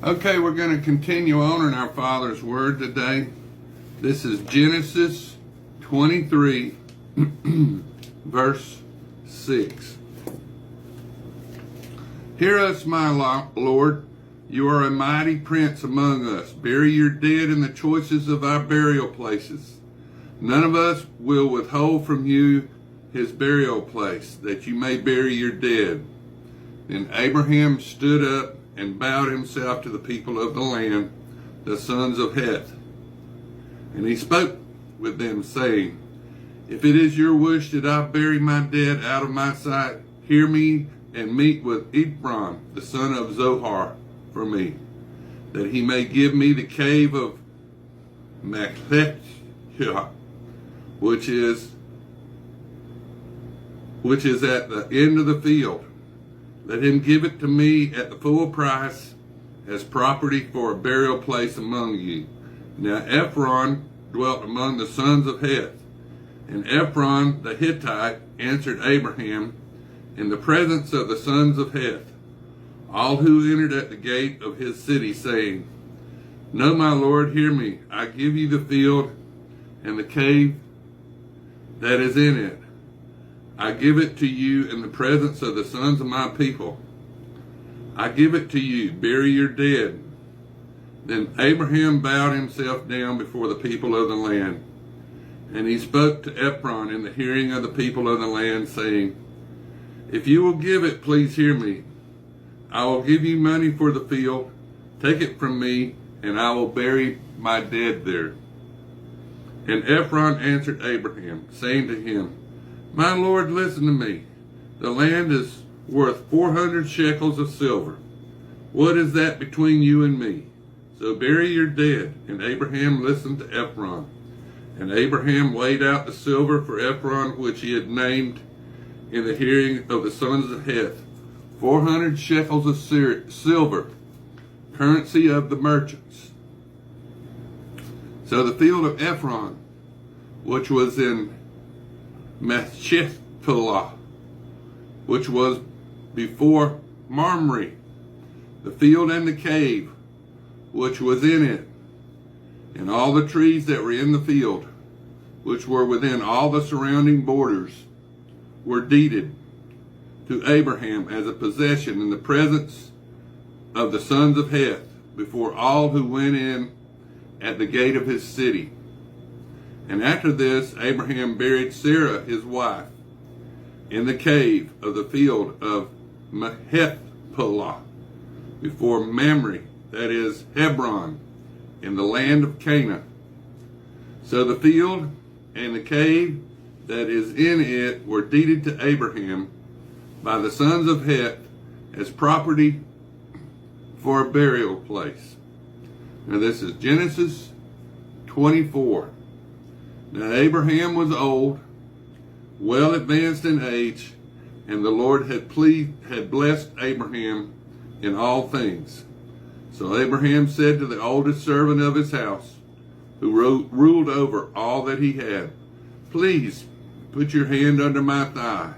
Okay, we're going to continue on in our Father's Word today. This is Genesis 23, verse 6. Hear us, my Lord. You are a mighty prince among us. Bury your dead in the choicest of our burial places. None of us will withhold from you his burial place, that you may bury your dead. Then Abraham stood up and bowed himself to the people of the land, the sons of Heth. And he spoke with them, saying, If it is your wish that I bury my dead out of my sight, hear me and meet with Ephron, the son of Zohar, for me, that he may give me the cave of Machpelah, which is at the end of the field. Let him give it to me at the full price as property for a burial place among you. Now Ephron dwelt among the sons of Heth, and Ephron the Hittite answered Abraham in the presence of the sons of Heth, all who entered at the gate of his city, saying, No, my Lord, hear me. I give you the field and the cave that is in it. I give it to you in the presence of the sons of my people. I give it to you. Bury your dead. Then Abraham bowed himself down before the people of the land. And he spoke to Ephron in the hearing of the people of the land, saying, If you will give it, please hear me. I will give you money for the field. Take it from me, and I will bury my dead there. And Ephron answered Abraham, saying to him, My Lord, listen to me. The land is worth 400 shekels of silver. What is that between you and me? So bury your dead. And Abraham listened to Ephron. And Abraham weighed out the silver for Ephron, which he had named in the hearing of the sons of Heth, 400 shekels of silver, currency of the merchants. So the field of Ephron, which was in Machpelah, which was before Mamre, the field and the cave, which was in it, and all the trees that were in the field, which were within all the surrounding borders, were deeded to Abraham as a possession in the presence of the sons of Heth, before all who went in at the gate of his city. And after this, Abraham buried Sarah, his wife, in the cave of the field of Machpelah, before Mamre, that is Hebron, in the land of Canaan. So the field and the cave that is in it were deeded to Abraham by the sons of Heth as property for a burial place. Now this is Genesis 24. Now Abraham was old, well advanced in age, and the Lord had blessed Abraham in all things. So Abraham said to the oldest servant of his house, who ruled over all that he had, Please put your hand under my thigh,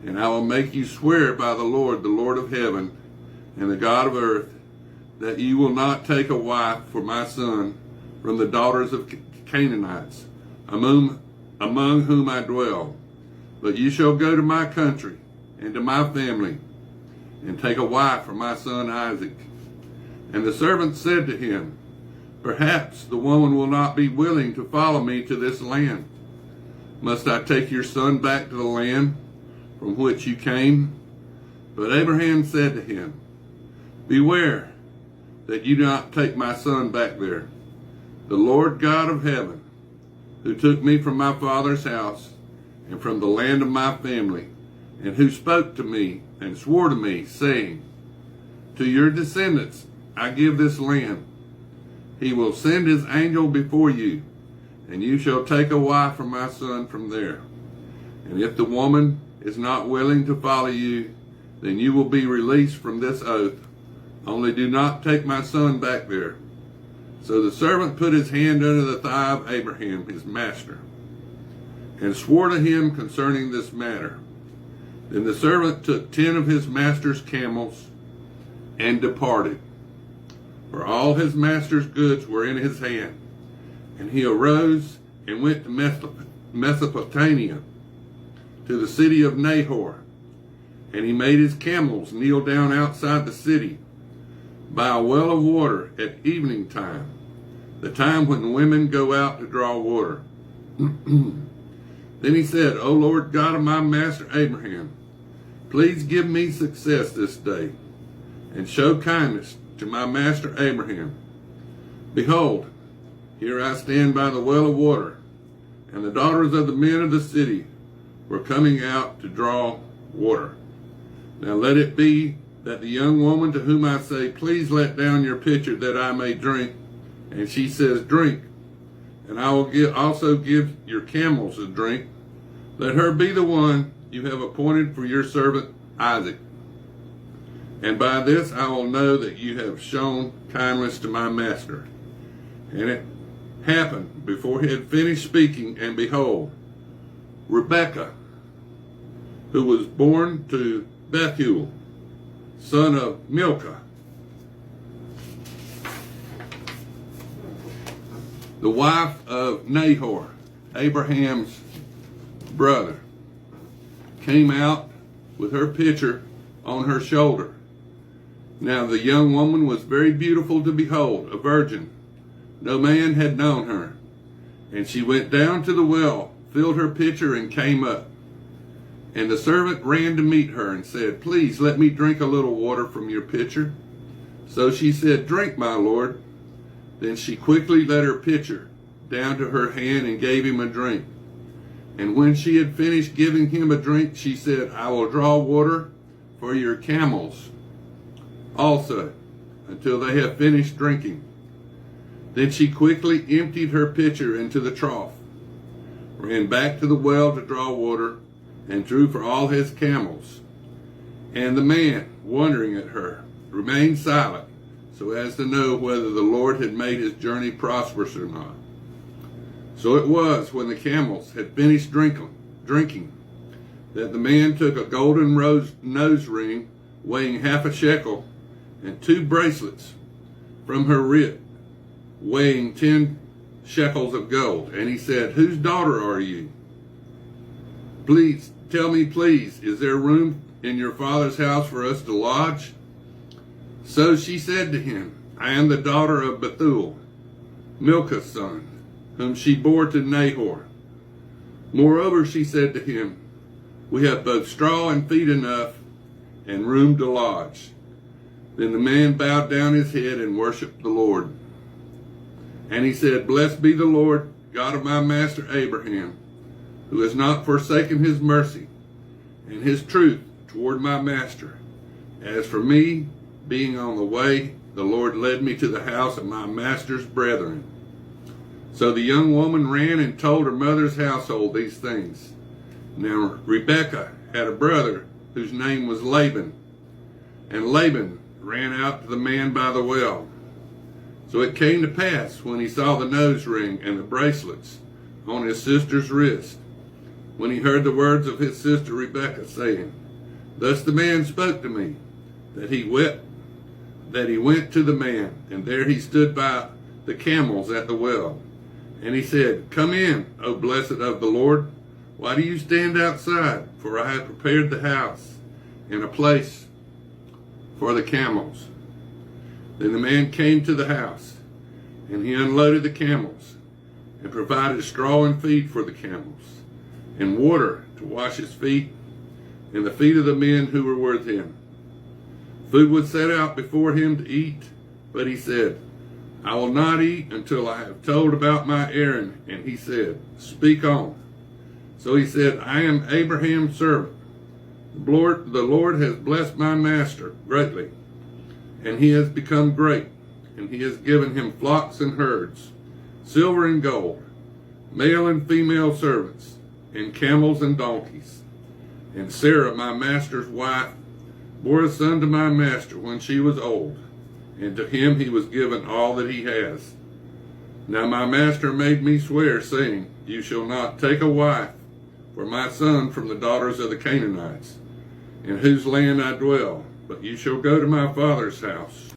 and I will make you swear by the Lord of heaven, and the God of earth, that you will not take a wife for my son from the daughters of Canaanites, among whom I dwell. But you shall go to my country and to my family, and take a wife for my son Isaac. And the servant said to him, Perhaps the woman will not be willing to follow me to this land. Must I take your son back to the land from which you came? But Abraham said to him, Beware that you do not take my son back there. The Lord God of heaven, who took me from my father's house and from the land of my family, and who spoke to me and swore to me, saying, To your descendants I give this land. He will send his angel before you, and you shall take a wife for my son from there. And if the woman is not willing to follow you, then you will be released from this oath. Only do not take my son back there. So the servant put his hand under the thigh of Abraham, his master, and swore to him concerning this matter. Then the servant took 10 of his master's camels and departed. for all his master's goods were in his hand. And he arose and went to Mesopotamia, to the city of Nahor. And he made his camels kneel down outside the city by a well of water at evening time, the time when the women go out to draw water. Then he said, O Lord God of my master Abraham, please give me success this day, and show kindness to my master Abraham. Behold, here I stand by the well of water, and the daughters of the men of the city were coming out to draw water. Now let it be that the young woman to whom I say, please let down your pitcher that I may drink, and she says, drink, and I will also give your camels a drink. Let her be the one you have appointed for your servant Isaac. And by this I will know that you have shown kindness to my master. And it happened before he had finished speaking, and behold, Rebekah, who was born to Bethuel, son of Milcah, the wife of Nahor, Abraham's brother, came out with her pitcher on her shoulder. Now the young woman was very beautiful to behold, a virgin. No man had known her. And she went down to the well, filled her pitcher, and came up. And the servant ran to meet her and said, please let me drink a little water from your pitcher. So she said, drink, my lord. Then she quickly let her pitcher down to her hand and gave him a drink. And when she had finished giving him a drink, she said, I will draw water for your camels also, until they have finished drinking. Then she quickly emptied her pitcher into the trough, ran back to the well to draw water, and drew for all his camels. And the man, wondering at her, remained silent, so as to know whether the Lord had made his journey prosperous or not. So it was, when the camels had finished drinking, that the man took a golden nose ring weighing 1/2 shekel, and 2 bracelets from her wrist, weighing 10 shekels of gold. And he said, whose daughter are you? Please, tell me, please, is there room in your father's house for us to lodge? So she said to him, I am the daughter of Bethuel, Milcah's son, whom she bore to Nahor. Moreover, she said to him, we have both straw and feed enough, and room to lodge. Then the man bowed down his head and worshipped the Lord. And he said, blessed be the Lord, God of my master Abraham, who has not forsaken his mercy and his truth toward my master. As for me, being on the way, the Lord led me to the house of my master's brethren. So the young woman ran and told her mother's household these things. Now Rebekah had a brother whose name was Laban, and Laban ran out to the man by the well. So it came to pass, when he saw the nose ring and the bracelets on his sister's wrist, when he heard the words of his sister Rebekah, saying, thus the man spoke to me, that he went to the man, and there he stood by the camels at the well. And he said, come in, O blessed of the Lord. Why do you stand outside? For I have prepared the house and a place for the camels. Then the man came to the house, and he unloaded the camels, and provided straw and feed for the camels, and water to wash his feet, and the feet of the men who were with him. Food was set out before him to eat, but he said, I will not eat until I have told about my errand. And he said, speak on. So he said, I am Abraham's servant. The Lord has blessed my master greatly, and he has become great, and he has given him flocks and herds, silver and gold, male and female servants, and camels and donkeys. And Sarah, my master's wife, bore a son to my master when she was old, and to him he was given all that he has. Now my master made me swear, saying, you shall not take a wife for my son from the daughters of the Canaanites, in whose land I dwell, but you shall go to my father's house.